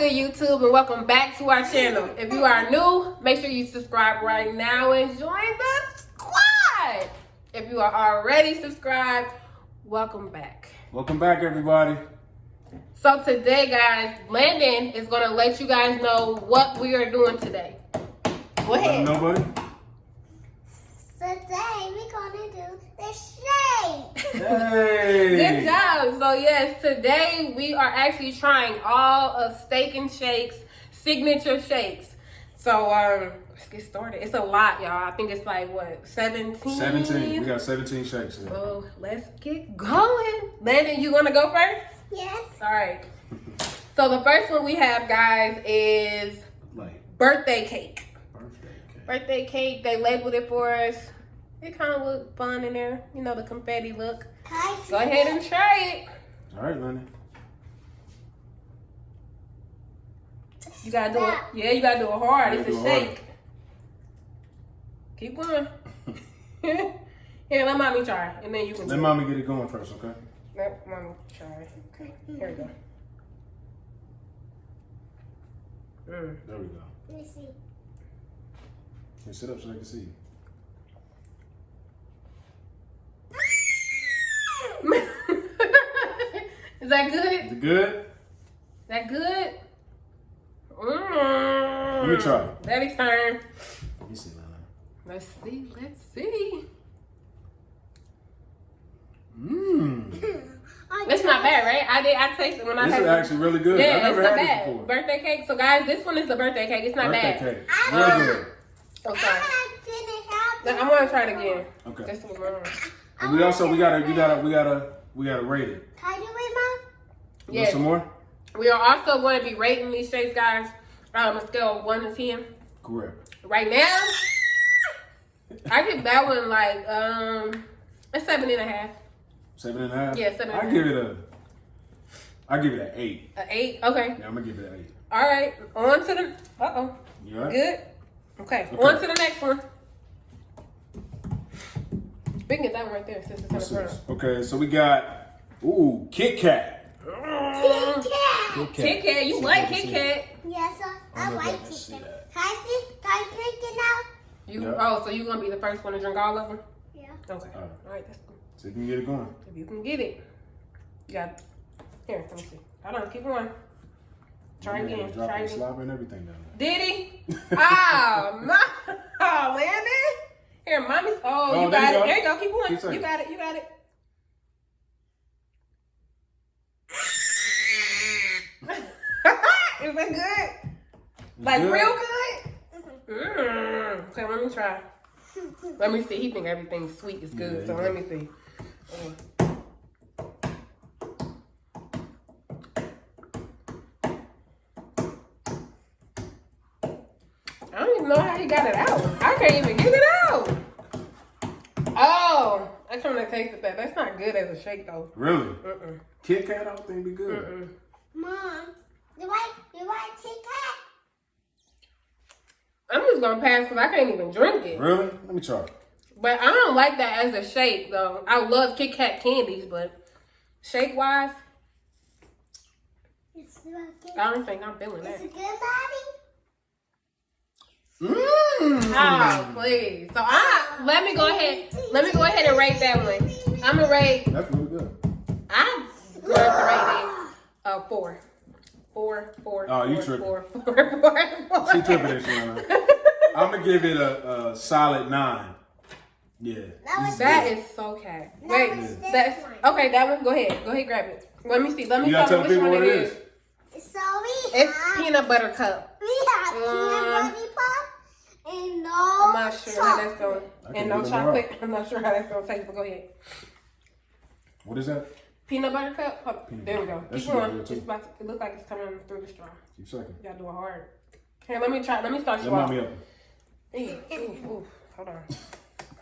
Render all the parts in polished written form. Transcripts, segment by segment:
good, YouTube, and welcome back to our channel. If you are new, make sure you subscribe right now and join the squad. If you are already subscribed, welcome back. Welcome back, everybody. So today, guys, Landon is going to let you guys know what we are doing today. Go ahead. Nobody? Today we're gonna do the shake. Hey! Good job. So yes, today we are actually trying all of Steak and Shake's signature shakes. So let's get started. It's a lot, y'all. I think it's like what, 17? 17. We got 17 shakes here. So let's get going. Landon, you wanna go first? Yes. All right. So the first one we have, guys, is birthday cake. Birthday cake. They labeled it for us. It kind of looked fun in there. You know, the confetti look. Go ahead and try it. All right, Lenny. You gotta do it. Yeah, you gotta do it hard. It's a shake. Keep going. Here, let mommy try, and then you can. Let mommy get it going first, okay? Let mommy try. Okay, here we go. There we go. Let me see. Here, sit up so they can see you. Is that good? Is it good? That good? Let me try. Daddy's turn. Let me see, Lenny. Let's see. Let's see. It's not bad, right? I tasted when I This tasted. is actually really good. Yeah, I've never it's not had bad. this before. Birthday cake. So guys, this one is the birthday cake. It's not Birthday bad. cake. Real good. Oh, sorry. I'm gonna try it again. Okay. This one wrong. And we gotta rate it. Can I do it, Mom? You want some more? We are also going to be rating these shakes, guys, on a scale of 1 to 10. Correct. Right now, I give that one like a 7.5. 7.5? Yeah, 7.5. I give it an 8. An 8. Okay. Yeah, I'm gonna give it an 8. All right. On to the. You all right? Good. Okay. On to the next one. We can get that one right there since it's in the front. Okay, so we got Kit Kat. Kit Kat. You like Kit Kat? Yes, I like Kit Kat. Can I drink it now? So you gonna be the first one to drink all of them? Yeah. Okay. All right. That's cool. So you can get it going. If you can get it, you got. Here, let me see. Hold on, keep going. Try again. Try again. Slobber and everything down Did he? Oh, no. Oh, Landon. Here, mommy. Oh, you got it. There you go. Keep going. You got it. You got it. Is that good? Like good? Real good? Okay, let me try. Let me see. He think everything sweet is good. Yeah, So let me see. I don't even know how he got it out. I can't even get it out. Oh, I come to taste that. That's not good as a shake, though. Really? Kit Kat, I don't think be good. Mom, you like Kit Kat? I'm just gonna pass because I can't even drink it. Really? Let me try. But I don't like that as a shake, though. I love Kit Kat candies, but shake-wise, I don't think I'm feeling that. Is it good, Mommy? Oh, please. So let me go ahead and rate that one. I'm gonna rate. That's really good. I'm going to rate it a 4. 4. Oh, you tripping. 4. She tripping this one. I'm gonna give it a solid 9. Yeah. That is so cat. Wait, that's okay. That one. Go ahead. Go ahead, grab it. Let me see. Let me You gotta tell tell me the which people one what it it is. is. So It's peanut butter cup. We have peanut butter pop and no I'm not sure how that's going. can And no get it chocolate. I'm not sure how that's going to taste, but go ahead. What is that? Peanut butter cup? Oh, there we go. That Keep should be going. good, too. It looks like it's coming through the straw. Keep sucking. You gotta do it hard. Here, let me try. Let me start Let you off. mommy up. Ooh. Hold on.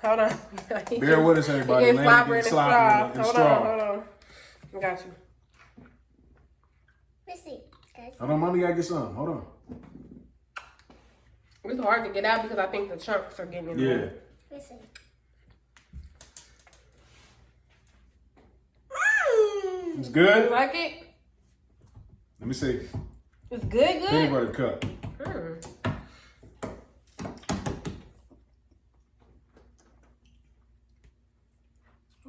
Hold on. Bear with us, everybody. He Landon slobber in getting the sloppy in straw. the Hold straw. on. I got you. Let's see. Hold on, mommy gotta get some. Hold on. It's hard to get out because I think the chunks are getting in there. Yeah. Let's see. It's good? You like it? Let me see. It's good. Peanut butter cup.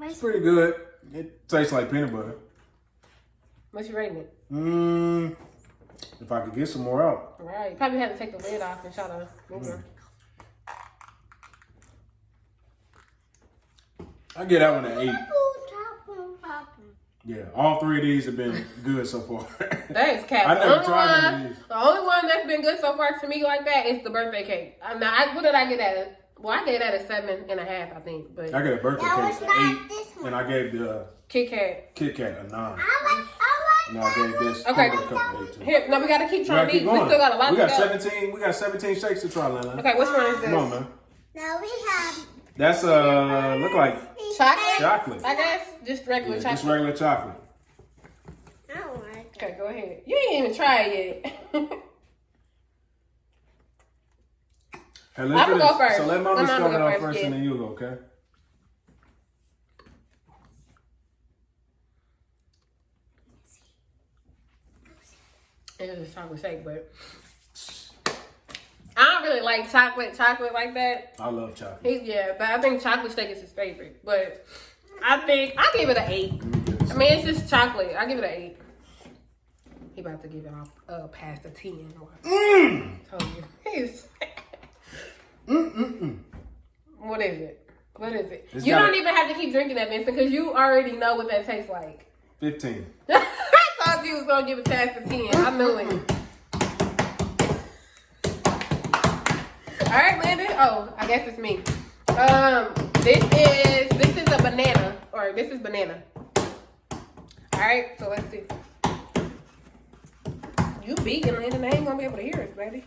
It's pretty good. It tastes like peanut butter. What's you rating it? If I could get some more out. All right. You probably have to take the lid off and try to move it. I get that one at 8. Yeah, all 3 of these have been good so far. That is cat. I never tried one of these. The only one that's been good so far to me like that is the birthday cake. What did I get at it? Well, I gave that a 7.5, I think. But I got a birthday That cake was at not this 8, one. and I gave the Kit Kat. Kit Kat a 9. I like And I gave this Okay. peanut butter cup an 8 too. Here, no, we gotta keep We trying gotta these. keep We going. still got a lot We to got go. 17. We got 17 shakes to try, Lana. Okay, which one is this? Come on, man. Now we have That's look like Chocolate? chocolate. I guess just regular Yeah, chocolate. just regular chocolate. I don't like it. Okay, go ahead. You ain't even tried it yet. Hey, let's I'ma do go this. first. So let My mommy mama start go it off first, first, yeah. and then you go, okay? It's a chocolate shake, but I don't really like chocolate like that. I love chocolate. But I think chocolate shake is his favorite. But I think I give it an 8. Let me get this. I mean, it's just chocolate. I give it an 8. He about to give it off past a 10. Told you. He's. What is it? What is it? It's You got don't even have to keep drinking that, Vincent, because you already know what that tastes like. 15. I thought you was gonna give it past a 10. I knew it. All right, Landon. Oh, I guess it's me. This is a banana, or this is banana. All right, so let's see. You vegan, Landon. They ain't gonna be able to hear us, baby.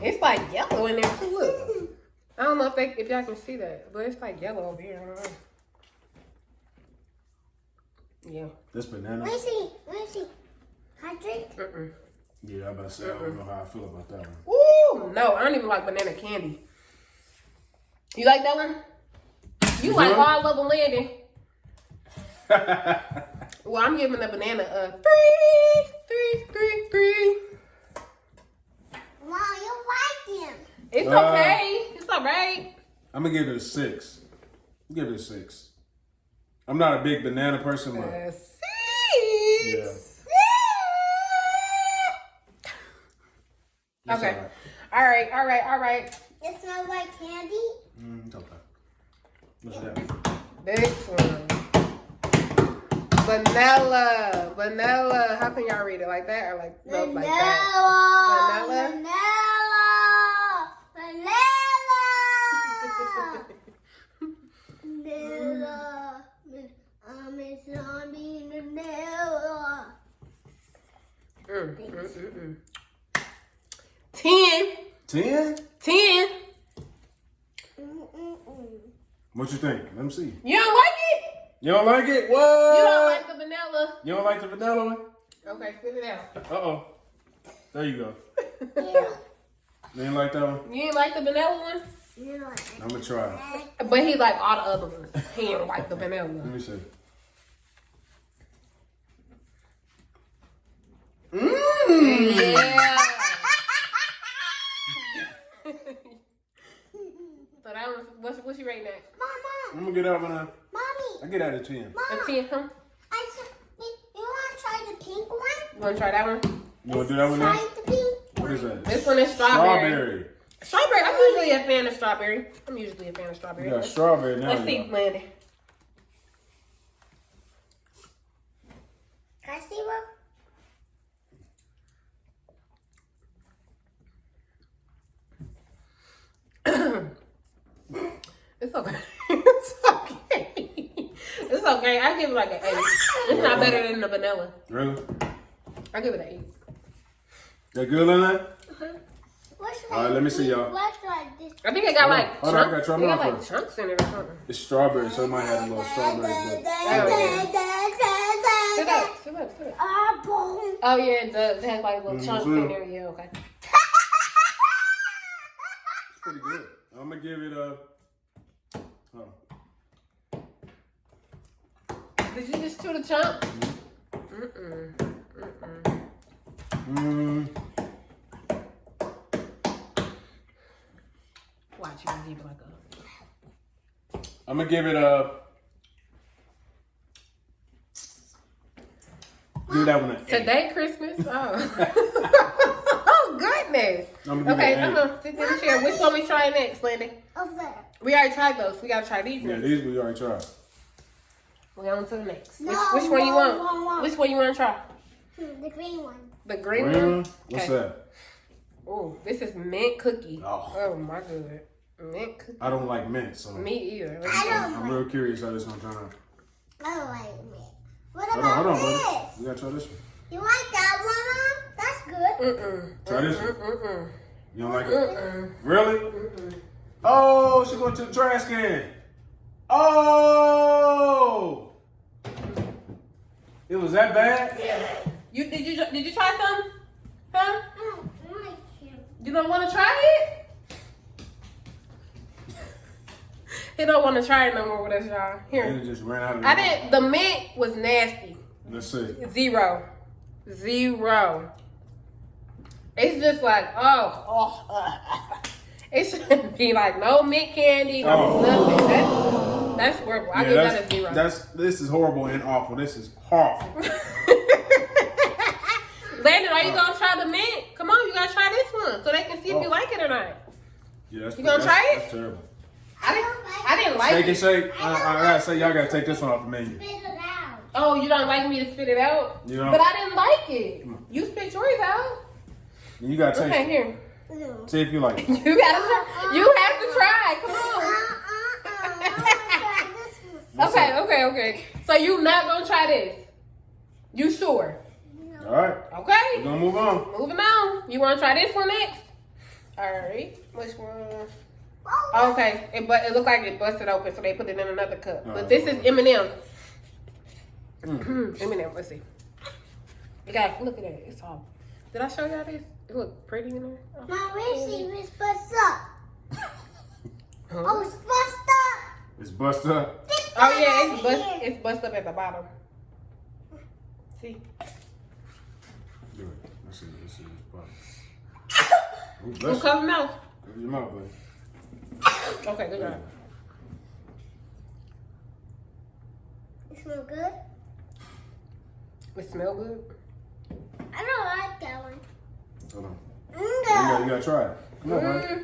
It's like yellow in there too. Look. I don't know if y'all can see that, but it's like yellow over here. I don't know. Yeah. This banana. Let me see. Can I drink? Yeah, I'm about to say, I don't know how I feel about that one. Ooh, no, I don't even like banana candy. You like that one? You like do? all of them, Landon. Well, I'm giving the banana a 3. Mom, you like him. It's okay. It's all right. I'm going to give it a 6. Give it a 6. I'm not a big banana person, but 6. yeah. It's Okay. all right. All right. It smells like candy. It's okay. What's that? This one. Vanilla. How can y'all read it? Like that or like nope, like that? Vanilla. It's zombie vanilla. 10. 10? 10. What you think? Let me see. You don't like it? You don't like it? What? You don't like the vanilla? You don't like the vanilla one? Okay, spit it out. Uh-oh. There you go. Yeah. You ain't like that one? You ain't like the vanilla one? Yeah. I'm going to try it. But he like all the other ones. He didn't like the vanilla. Let me see. Yeah. So that was, what's your rating at? I'm going to get that one out. Mommy. I get out of 10. A 10, huh? You want to try the pink one? You want to try that one? You want to do that one now? Try the pink one. What is that? This one is strawberry. Strawberry. Strawberry. I'm usually a fan of strawberry. You got strawberry now. Let's see, Mandy. Can I see one? It's okay. It's okay. It's okay. I give it like an 8. It's not better than the vanilla. Really? I give it an 8. That good on that? What's All right, let me see, y'all. What's like this? I think it got like Hold on, I gotta chunks. try It mine got like first. chunks in it or something. It's strawberry, so it might have a little strawberry. Sit up. Apple. Oh yeah, it does. It has like little chunks in there. Yeah, okay. It's pretty good. I'm gonna give it a. Oh. Did you just chew the chunk? Watch, you gonna give it like a. I'm gonna give it a. Give that one an 8. Today Christmas? Oh. Oh goodness. I'm gonna give Okay, it an 8. sit in the chair. Which one we try next, Lindy? Over there. We already tried those. We gotta try these Yeah, next. these we already tried. We on to the next. No, Which one you want? no. Which one you want to try? The green one. The green Green one? one? What's Okay. that? Oh, this is mint cookie. Oh. Oh my god. Mint cookie. I don't like mint, so Me either. I'm real curious how this one turn out. I don't like it. What Hold about on, this? buddy. We gotta try this one. You like that one, Mom? That's good. Try this one. Mm-mm. You don't like it? Mm-mm. Really? Mm-mm. Oh, she going to the trash can. Oh! It was that bad? Yeah. Did you try some? Huh? I don't like you. You don't want to try it? He don't want to try it no more with us, y'all. And Here. it just ran out of the I didn't. The mint was nasty. Let's see. 0. It's just like, it shouldn't be like no mint candy, no nothing. That's horrible. I give that a 0. This is horrible and awful. This is horrible. Landon, are you gonna try the mint? Come on, you gotta try this one so they can see if you like it or not. Yeah, that's, You gonna try it? That's terrible. I didn't like Steak it. and shake. I gotta say, y'all gotta take this one off the menu. Spit it out. Oh, you don't like me to spit it out? You know? But I didn't like it. You spit yours out. You gotta taste Okay, it. here. No. See if you like it. You gotta try. You have to try. Come on. I want to try this one. Okay. So you not gonna try this? You sure? All right. We're Okay. gonna move on. Moving on. You wanna try this one next? All right. Which one? Oh, Okay. It looked like it busted open, so they put it in another cup. Oh, But this is M&M. Mm. M&M. Let's see. You got look at that. It's all. Did I show y'all this? It look pretty in there. Oh. my receipt is bust up. Huh? Oh, it's bust up. It's busted up. Get Oh yeah, that it's over bust. here. It's bust up at the bottom. See? Good. Let's see this part. Ooh, bless you. Cover mouth. Cover your mouth, buddy. Okay, good job. It smells good. It smell good. I don't like that one. Hold on. No. You gotta try it. Come on, buddy.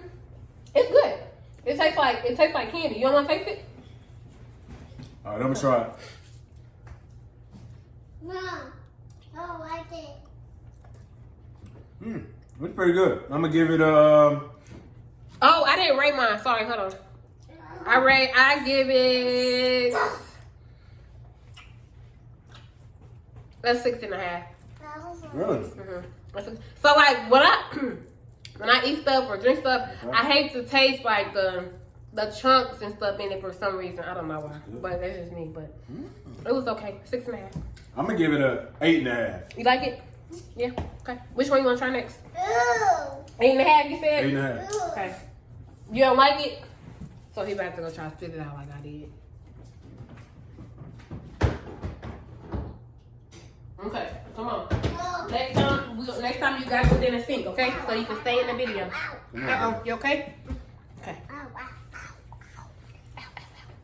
It's good. It tastes like candy. You don't want to taste it? All right, let me try it. No. I don't like it. It's pretty good. I'm gonna give it Oh, I didn't rate mine. Sorry, hold on. I give it a 6.5. really. So like when I eat stuff or drink stuff, I hate to taste like the chunks and stuff in it for some reason. I don't know why, but that's just me. But it was okay. 6.5. I'm gonna give it a 8.5. You like it? Yeah. Okay. Which one you want to try next? Ooh. 8.5. You said. 8.5. Okay. You don't like it? So he about to go try to spit it out like I did. Okay, come on. Next time you gotta put it in a sink, okay? So you can stay in the video. You okay? Okay.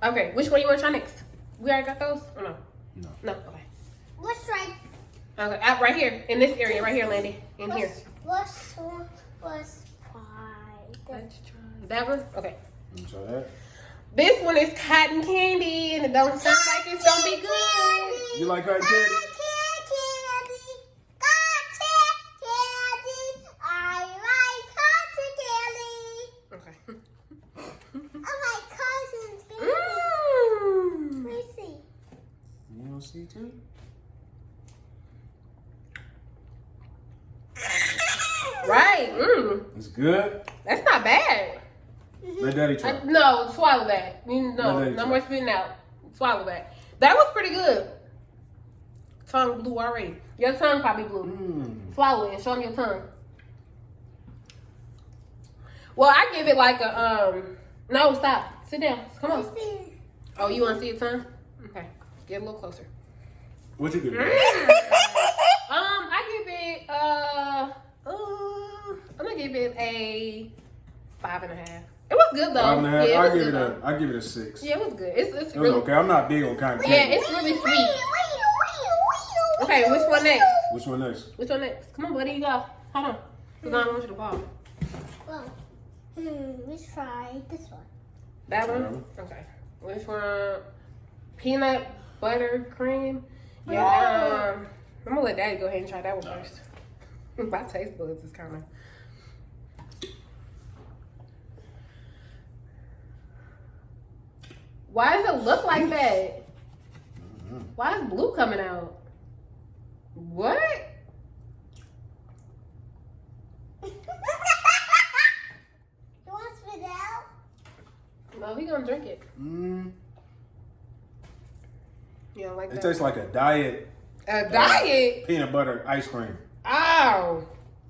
Okay, which one you wanna try next? We already got those? Or no? No. No, okay. What's right? Okay, out right here, in this area, right here, Landy. In here. What's one was fine? Let's try that one? Okay. Let me try that. This one is cotton candy, and it don't sound like it's gonna be good. You like cotton candy? Okay. You want to see too? Right. It's good. That's not bad. Let daddy try. No, swallow that. No, Let no it more spitting out. Swallow that. That was pretty good. Tongue blue already. Your tongue probably blue. Swallow it and show them your tongue. Well, I give it like a No, stop. Sit down. Come on. Oh, you want to see your tongue? Okay. Get a little closer. What you give it? I give it give it a 5.5. It was good though. 5.5. Yeah, I it was give good, it though. I give it a 6. Yeah, it was good. It's It was really okay. I'm not big on cotton Yeah, candy. it's really sweet. Okay, which one next? Which one next? Which one next? Come on, buddy, you go. Hold on. Cause I don't want you to fall. Well, let's try this one. That one? Okay. Which one? Peanut butter cream. Yeah. I'm gonna let Daddy go ahead and try that one first. My taste buds is kind of. Why does it look like that? Why is blue coming out? What? You want to spit it out? No, he gonna drink it. Mm. You don't like It that? tastes like a diet A diet? peanut butter ice cream. Ow.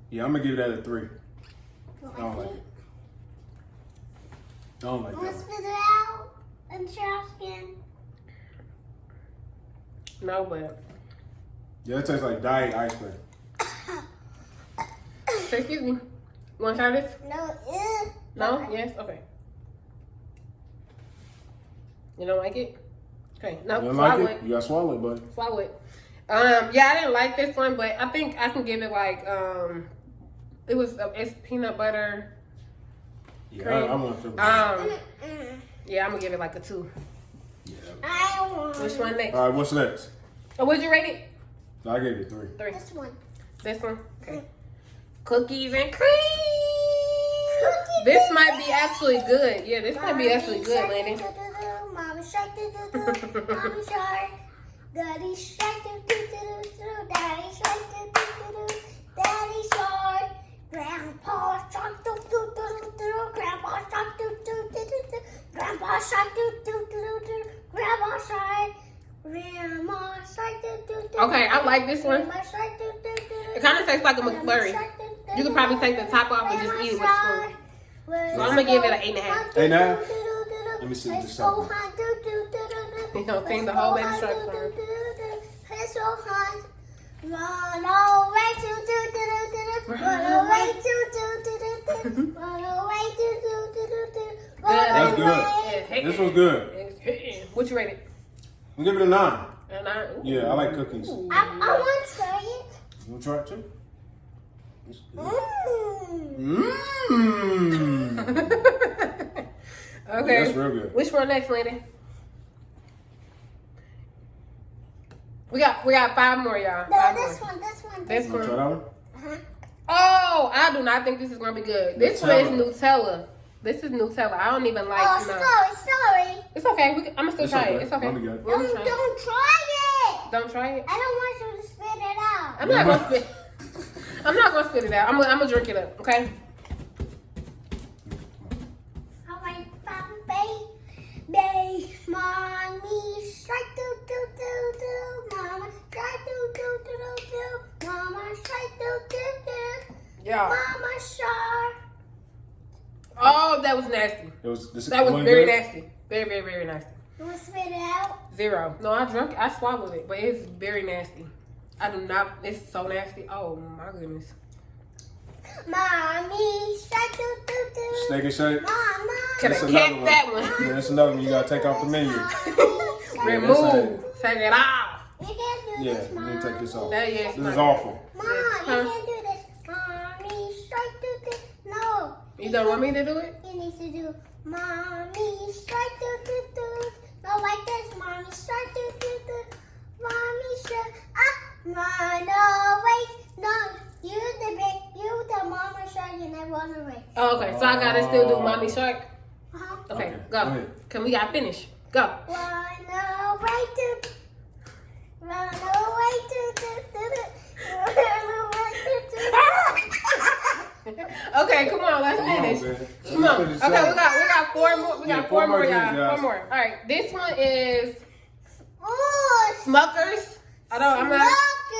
Yeah, I'm gonna give that a 3. You I don't like it. I don't like want to that. spit it out and share skin? No, but. Yeah, it tastes like diet ice cream. Say, excuse me. You want to try this? No, No? Yes? Okay. You don't like it? Okay. No, You don't swallow like it? You gotta swallow it, buddy. Swallow it. Yeah, I didn't like this one, but I think I can give it like, it's peanut butter. Yeah, Cream. I want to. Yeah, I'm gonna give it like a 2. Yeah. I want Which one next? All right, what's next? Oh, would you rate it? I gave it 3. 3. this one. This one? Okay. Cookies and cream. This might be actually good. Yeah, this might be actually good, lady. Mommy shark, mommy shark. Daddy shark, daddy shark, daddy shark. Grandpa shark, grandpa shark, grandpa shark, grandpa shark. Grandma shark, Okay, I like this one. Grandma shark, It kind of tastes like a McFlurry. You could probably take the top off and just eat it with a spoon. So I'm gonna give it an 8.5. 8.5? Let me see this song. You know, sing the whole Baby Shark song. Run away to run away to run away to That's good. Hey, This one's good. What you rate it? I'm gonna give it a 9. And I, Yeah, I like cookies. I want to try it. You wanna try it too? Mmm. Mmm. Okay. That's real good. Which one next, lady? We got 5 more, y'all. No, 5 this more. one. This You wanna try one. that one? Oh, I do not think this is gonna be good. This one is Nutella. Nutella. This is Nutella. I don't even like. Oh, sorry. It's okay. I'm gonna still It's try okay. it. It's okay. Let me get it. We're gonna try it. Don't try it. Don't try it. I don't want you to spit it out. I'm not gonna spit. I'm not gonna spit it out. I'm gonna drink it up. Okay. All right, baby, mommy, strike do do do do, mama, strike do do do do do, mama, strike do do do, Yeah. mama, shark. Oh, that was nasty. It was, this That was one very good? nasty. Very, very, very nasty. You want to spit it out? 0. No, I swallowed it, but it's very nasty. I do not. It's so nasty. Oh my goodness. Mommy, strike do do do. Steak and shake. Mama. Can I That's kick another that one. one? Yeah, that's another one you gotta take off the menu. Remove. Take it off. You can't do Yeah, this, you Mom. need to take this off. That is This is not- awful. Mom, Huh? you can't do this. Mommy, strike do do. No. You don't want me to do it? You need to do mommy strike do do do. No, like this, mommy strike do do do. Mommy strike run away. No, you the mama shark and I run away. Oh, okay. So I gotta still do mommy shark. Uh-huh. Okay, Okay, go. go ahead. Can we gotta finish? Go. Run away to run away to Okay, come on, let's finish. man. Come on. Okay, we got 4 more. We got Yeah, 4 more, drinks, y'all. guys. 4 more. All right, this one is Oh, Smuckers. I'm not.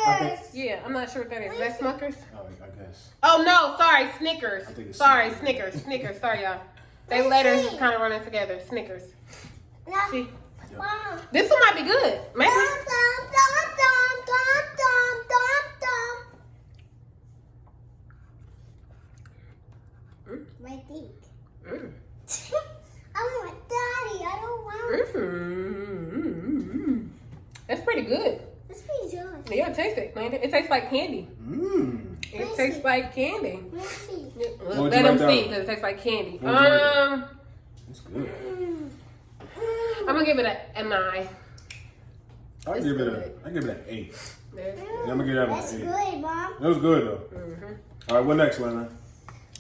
Smuckers. Yeah, I'm not sure what that is. Is that Smuckers? Oh, I guess. Oh no, sorry, Snickers. I think it's Sorry, Snickers. Snickers. Sorry, y'all. They letters is kind of running together. Snickers. Now, See, Mom. this one might be good. Maybe. Dum, dum, dum, dum, dum, dum, dum, pretty good. It's pretty good. Yeah, taste it, Landon. It tastes like candy. Mmm. It tastes like candy. Let me see. What'd Let you them write see down? because it tastes like candy. What'd you write It's good. I'm gonna give it a 9. I It's give it good. an 8. There's- Yeah, I'm gonna give that That's one an 8. good, Mom. That was good though. Mhm. All right, what next, Lena?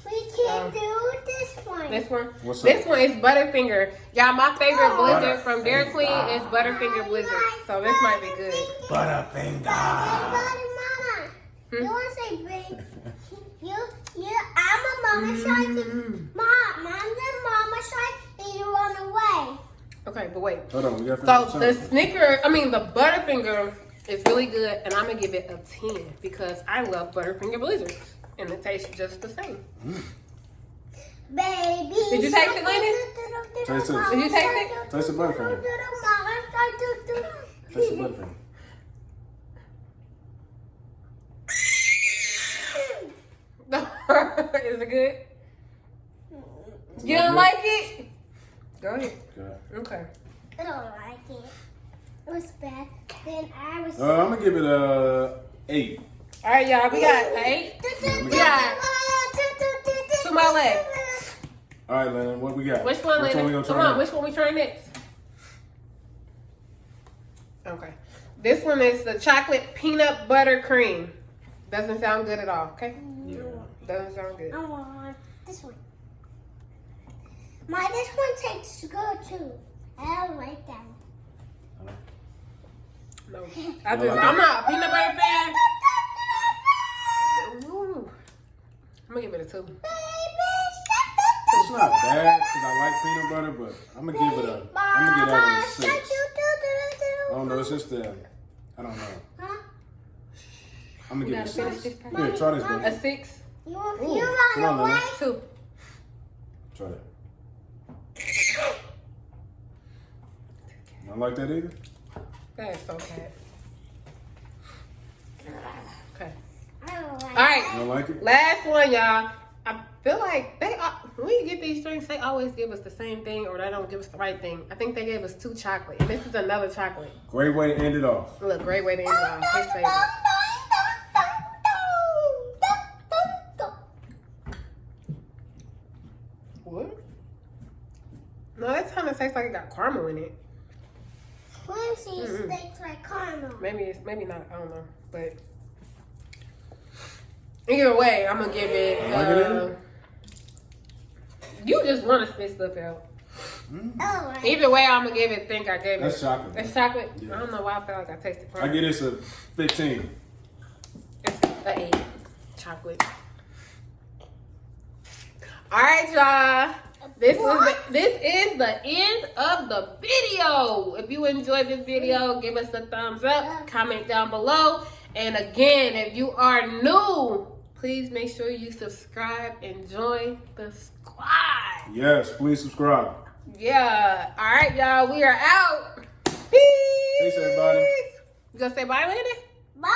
We can do this one. This one. What's This up? one is Butterfinger. Y'all, my favorite Oh. blizzard from Dairy Queen is Butterfinger Blizzard. So this might be good. Butterfinger. Mama. You want to say big? I'm a mama shark. Mom, I'm the mama shark, and you run away. Okay, but wait. Hold on, we got So the the Butterfinger is really good, and I'm gonna give it a 10 because I love Butterfinger Blizzards, and it tastes just the same. Baby. Did you taste it, Lenny? Taste it. Did you taste it? Taste the Butterfinger. Taste the Butterfinger. Is it good? You don't like it? Go ahead. Okay. Okay. I don't like it. It was bad. Then I was. I'm gonna give it a 8. All right, y'all. We got an 8. We got 2 more left. All right, Lennon, what we got? Which one, we Lennon? gonna Come try on. next? Which one we trying next? Okay. This one is the chocolate peanut butter cream. Doesn't sound good at all. Okay. Yeah. Doesn't sound good. I want this one. This one tastes good too. I don't like that one. No. I'm not a peanut butter fan. Ooh. I'm gonna give it a 2. It's not bad because I like peanut butter, but I'm gonna give it that one a 6. I don't know, it's just I don't know. Huh? I'm gonna You give it a gotta finish 6. this part. Here, try this, A baby. 6. You Come run on, away. Lena. 2. Try that. You don't like that either? That is so bad. Okay. I don't like All right. You don't like it? Last one, y'all. I feel like when we get these drinks, they always give us the same thing or they don't give us the right thing. I think they gave us 2 chocolate. And this is another chocolate. Great way to end it off. Look, great way to end it off. His favorite. What? No, that kind of tastes like it got caramel in it. Clemson steaks like caramel. Maybe not. I don't know. But either way, I'm gonna give it. Like it is? You just want to spit stuff out. Oh, Either way, I'm gonna give it. Think I gave it. That's chocolate. It's chocolate. Yeah. I don't know why I felt like I tasted. I give this a 15. It's an 8. Chocolate. All right, y'all. This is the end of the video. If you enjoyed this video, give us a thumbs up, comment down below. And again, if you are new, please make sure you subscribe and join the squad. Yes, please subscribe. Yeah. All right, y'all. We are out. Peace. Peace, everybody. You gonna say bye, Landon? bye.